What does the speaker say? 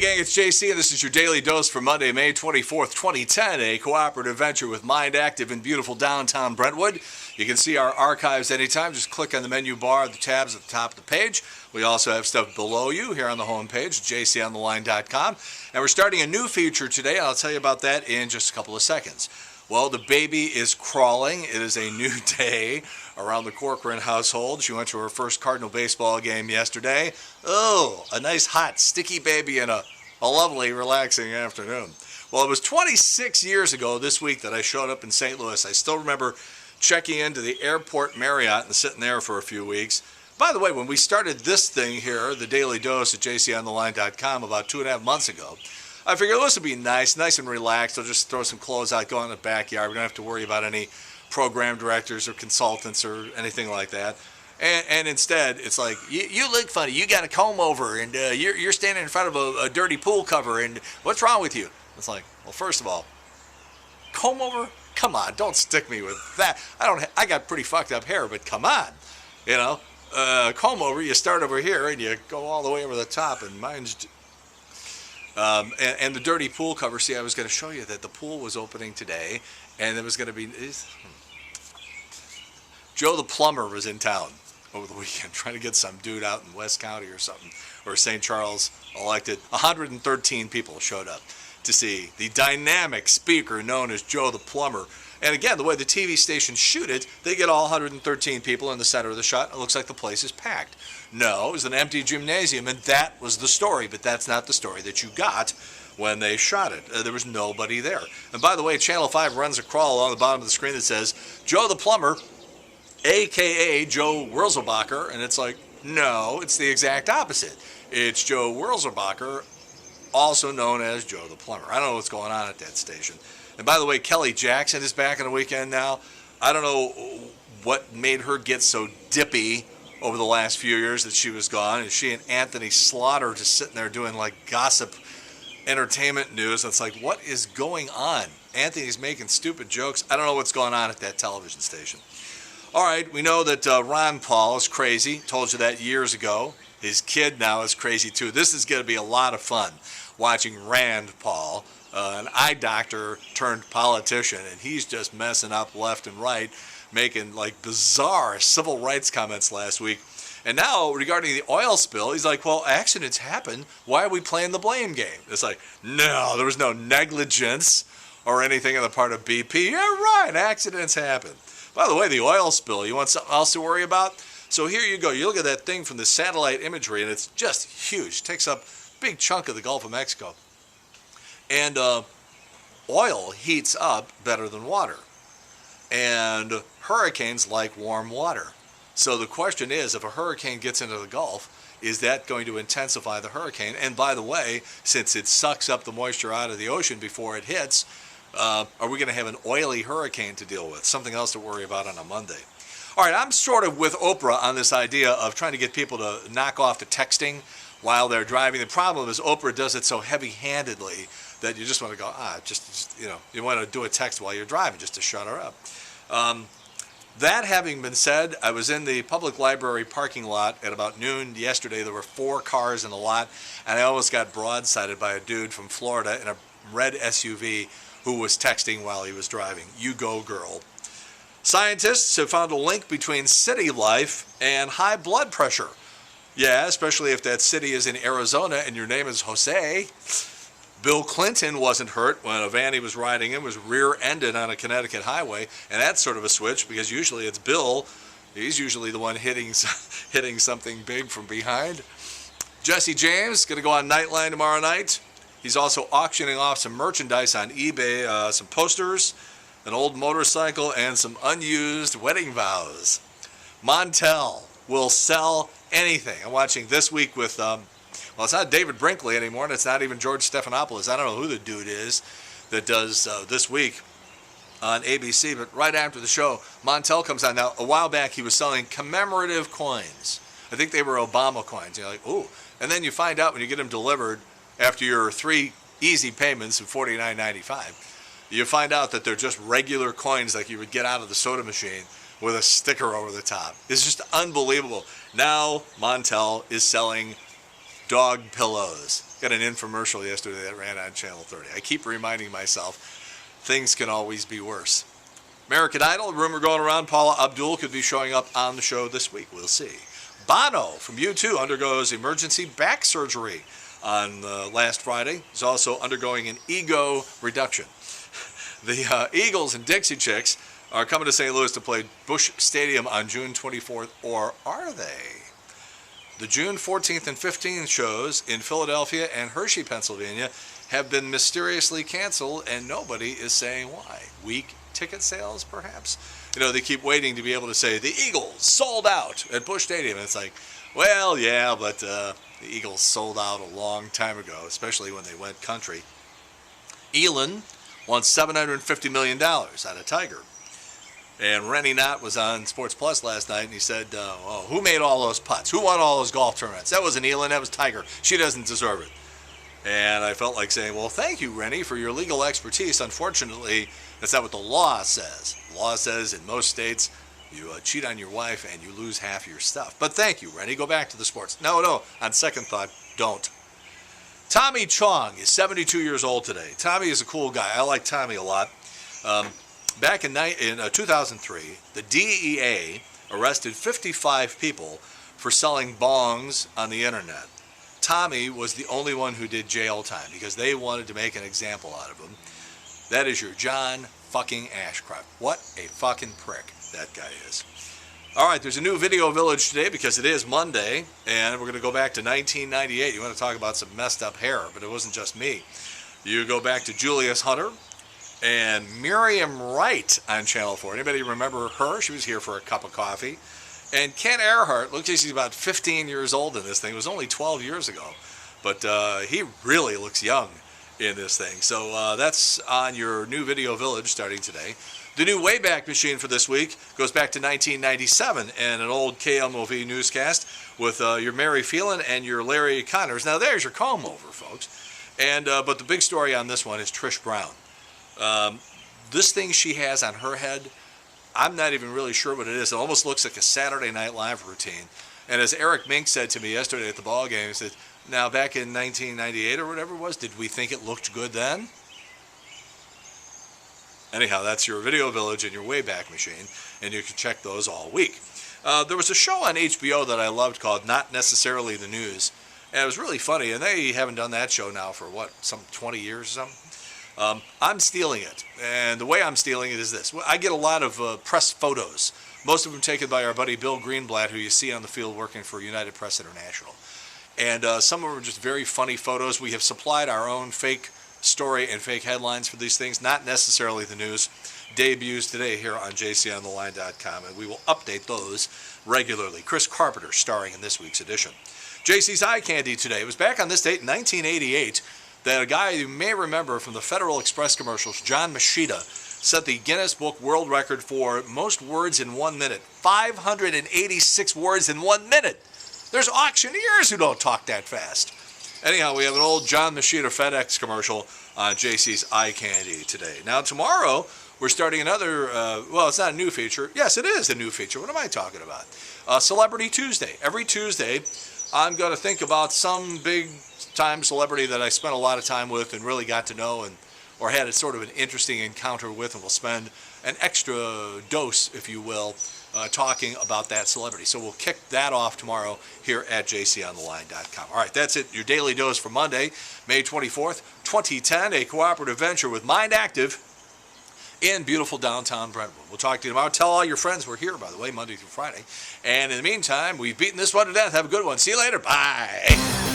gang, it's JC, and this is your Daily Dose for Monday, May 24th, 2010, a cooperative venture with Mind Active in beautiful downtown Brentwood. You can see our archives anytime. Just click on the menu bar, the tabs at the top of the page. We also have stuff below you here on the home page, jc'sdailydose.com. And we're starting a new feature today. I'll tell you about that in just a couple of seconds. Well, the baby is crawling. It is a new day around the Corcoran household. She went to her first Cardinal baseball game yesterday. Oh, a nice, hot, sticky baby and a lovely, relaxing afternoon. Well, it was 26 years ago this week that I showed up in St. Louis. I still remember checking into the airport Marriott and sitting there for a few weeks. By the way, when we started this thing here, the Daily Dose at jc'sdailydose.com about 2.5 months ago, I figured this would be nice and relaxed. I'll just throw some clothes out, go in the backyard. We don't have to worry about any program directors or consultants or anything like that. And instead, it's like, you look funny. You got a comb over, and you're standing in front of a dirty pool cover, and what's wrong with you? It's like, well, first of all, comb over? Come on, don't stick me with that. I got pretty fucked up hair, but come on, you know. Comb over, you start over here, and you go all the way over the top, and mine's... and the dirty pool cover, see, I was going to show you that the pool was opening today, and there was going to be... Joe the plumber was in town over the weekend trying to get some dude out in West County or something, or St. Charles elected. 113 people showed up to see the dynamic speaker known as Joe the plumber. And again, the way the TV stations shoot it, they get all 113 people in the center of the shot. It looks like the place is packed. No, it was an empty gymnasium, and that was the story. But that's not the story that you got when they shot it. There was nobody there. And by the way, Channel 5 runs a crawl along the bottom of the screen that says, Joe the plumber, a.k.a. Joe Wurzelbacher. And it's like, no, it's the exact opposite. It's Joe Wurzelbacher, also known as Joe the plumber. I don't know what's going on at that station. And by the way, Kelly Jackson is back on the weekend now. I don't know what made her get so dippy over the last few years that she was gone. And she and Anthony Slaughter just sitting there doing like gossip entertainment news. It's like, what is going on? Anthony's making stupid jokes. I don't know what's going on at that television station. All right, we know that Ron Paul is crazy. Told you that years ago. His kid now is crazy too. This is going to be a lot of fun watching Rand Paul, an eye doctor turned politician, and he's just messing up left and right, making like bizarre civil rights comments last week. And now regarding the oil spill, he's like, well, accidents happen. Why are we playing the blame game? It's like, no, there was no negligence or anything on the part of BP. Yeah, right, accidents happen. By the way, the oil spill, you want something else to worry about? So here you go. You look at that thing from the satellite imagery, and it's just huge. It takes up a big chunk of the Gulf of Mexico. And oil heats up better than water. And hurricanes like warm water. So the question is, if a hurricane gets into the Gulf, is that going to intensify the hurricane? And by the way, since it sucks up the moisture out of the ocean before it hits, are we going to have an oily hurricane to deal with? Something else to worry about on a Monday. All right, I'm sort of with Oprah on this idea of trying to get people to knock off the texting while they're driving. The problem is Oprah does it so heavy-handedly that you just want to go, just you know, you want to do a text while you're driving just to shut her up. That having been said, I was in the public library parking lot at about noon yesterday. There were 4 cars in the lot, and I almost got broadsided by a dude from Florida in a red SUV who was texting while he was driving. You go, girl. Scientists have found a link between city life and high blood pressure. Yeah, especially if that city is in Arizona and your name is Jose. Bill Clinton wasn't hurt when a van he was riding in was rear-ended on a Connecticut highway, and that's sort of a switch because usually it's Bill. He's usually the one hitting something big from behind. Jesse James going to go on Nightline tomorrow night. He's also auctioning off some merchandise on eBay, some posters, an old motorcycle, and some unused wedding vows. Montel will sell anything. I'm watching This Week with, well, it's not David Brinkley anymore, and it's not even George Stephanopoulos. I don't know who the dude is that does This Week on ABC, but right after the show, Montel comes on. Now, a while back, he was selling commemorative coins. I think they were Obama coins. You're like, ooh. And then you find out when you get them delivered after your 3 easy payments of $49.95, you find out that they're just regular coins like you would get out of the soda machine with a sticker over the top. It's just unbelievable. Now Montel is selling dog pillows. Got an infomercial yesterday that ran on Channel 30. I keep reminding myself, things can always be worse. American Idol, rumor going around, Paula Abdul could be showing up on the show this week. We'll see. Bono from U2 undergoes emergency back surgery on last Friday. He's also undergoing an ego reduction. The Eagles and Dixie Chicks are coming to St. Louis to play Busch Stadium on June 24th, or are they? The June 14th and 15th shows in Philadelphia and Hershey, Pennsylvania have been mysteriously canceled, and nobody is saying why. Weak ticket sales, perhaps? You know, they keep waiting to be able to say, the Eagles sold out at Busch Stadium. And it's like, well, yeah, but the Eagles sold out a long time ago, especially when they went country. Elon wants $750 million out of Tiger. And Rennie Knott was on Sports Plus last night, and he said, who made all those putts? Who won all those golf tournaments? That wasn't Elon, that was Tiger. She doesn't deserve it. And I felt like saying, well, thank you, Rennie, for your legal expertise. Unfortunately, that's not what the law says. The law says in most states, you cheat on your wife and you lose half your stuff. But thank you, Rennie. Go back to the sports. No, on second thought, don't. Tommy Chong is 72 years old today. Tommy is a cool guy. I like Tommy a lot. Back in 2003, the DEA arrested 55 people for selling bongs on the internet. Tommy was the only one who did jail time because they wanted to make an example out of him. That is your John fucking Ashcroft. What a fucking prick that guy is. All right, there's a new video village today because it is Monday, and we're going to go back to 1998. You want to talk about some messed up hair, but it wasn't just me. You go back to Julius Hunter and Miriam Wright on Channel 4. Anybody remember her? She was here for a cup of coffee. And Ken Earhart, looks like he's about 15 years old in this thing. It was only 12 years ago. But he really looks young in this thing. So that's on your new video village starting today. The new Wayback Machine for this week goes back to 1997 and an old KMOV newscast with your Mary Phelan and your Larry Connors. Now there's your comb over, folks. And but the big story on this one is Trish Brown. This thing she has on her head, I'm not even really sure what it is. It almost looks like a Saturday Night Live routine. And as Eric Mink said to me yesterday at the ball game, he said, now back in 1998 or whatever it was, did we think it looked good then? Anyhow, that's your video village and your Wayback Machine, and you can check those all week. There was a show on HBO that I loved called Not Necessarily the News, and it was really funny, and they haven't done that show now for, some 20 years or something? I'm stealing it, and the way I'm stealing it is this. I get a lot of press photos, most of them taken by our buddy Bill Greenblatt, who you see on the field working for United Press International. And some of them are just very funny photos. We have supplied our own fake story and fake headlines for these things, Not Necessarily the News. Debuts today here on jc'sdailydose.com, and we will update those regularly. Chris Carpenter starring in this week's edition. JC's Eye Candy today. It was back on this date in 1988 that a guy you may remember from the Federal Express commercials, John Machida, set the Guinness Book World Record for most words in 1 minute. 586 words in 1 minute. There's auctioneers who don't talk that fast. Anyhow, we have an old John Machida FedEx commercial on JC's Eye Candy today. Now, tomorrow, we're starting another, it's not a new feature. Yes, it is a new feature. What am I talking about? Celebrity Tuesday. Every Tuesday, I'm going to think about some big-time celebrity that I spent a lot of time with and really got to know or had a sort of an interesting encounter with, and we'll spend an extra dose, if you will, talking about that celebrity. So we'll kick that off tomorrow here at jc'ontheline.com. All right, that's it. Your Daily Dose for Monday, May 24th, 2010, a cooperative venture with Mind Active in beautiful downtown Brentwood. We'll talk to you tomorrow. Tell all your friends we're here, by the way, Monday through Friday. And in the meantime, we've beaten this one to death. Have a good one. See you later. Bye.